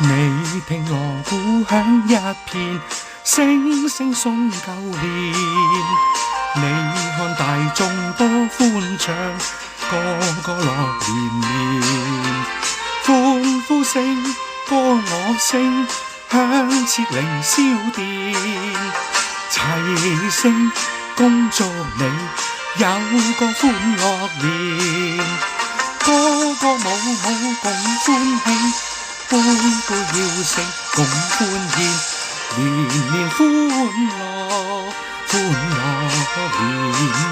你聽鑼鼓響一片，聲聲送舊年。你看大眾多歡暢，個個樂連連。歡呼聲，歌我聲，響徹凌霄殿。齊聲恭祝你有個歡樂年，歌歌舞舞共歡慶，杯杯要聲共歡宴，年年歡樂歡樂連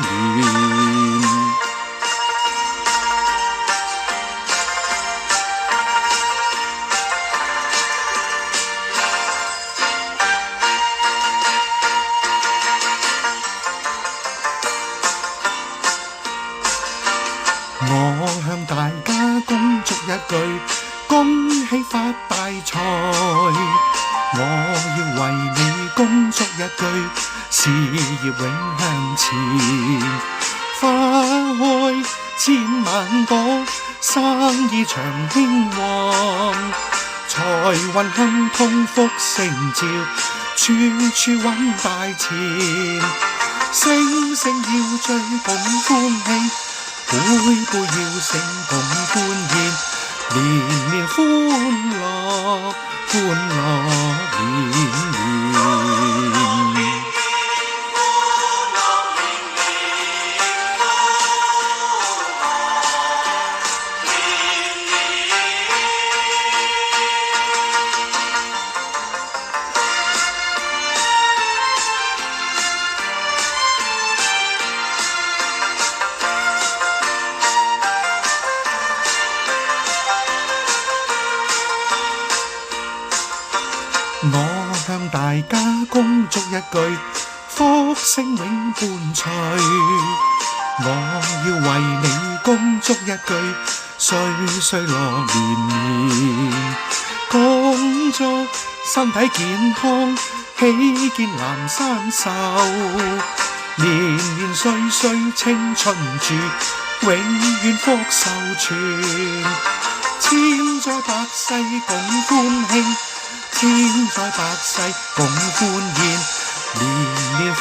連。我向大家恭祝一句，恭喜發大財。我要為你恭祝一句，事業永向前。花開千萬朵，生意長興旺。財運亨通福星照，處處揾大錢。聲聲要醉共歡慶，杯杯要聲共歡宴，年年歡樂歡樂連連。我向大家恭祝一句，福星永伴隨。我要為你恭祝一句，歲歲樂連連。恭祝身體健康，喜見南山壽。年年歲歲青春住，永遠福壽傳。千載百世共歡慶，千載百世共歡宴，年年歡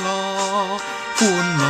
樂歡樂。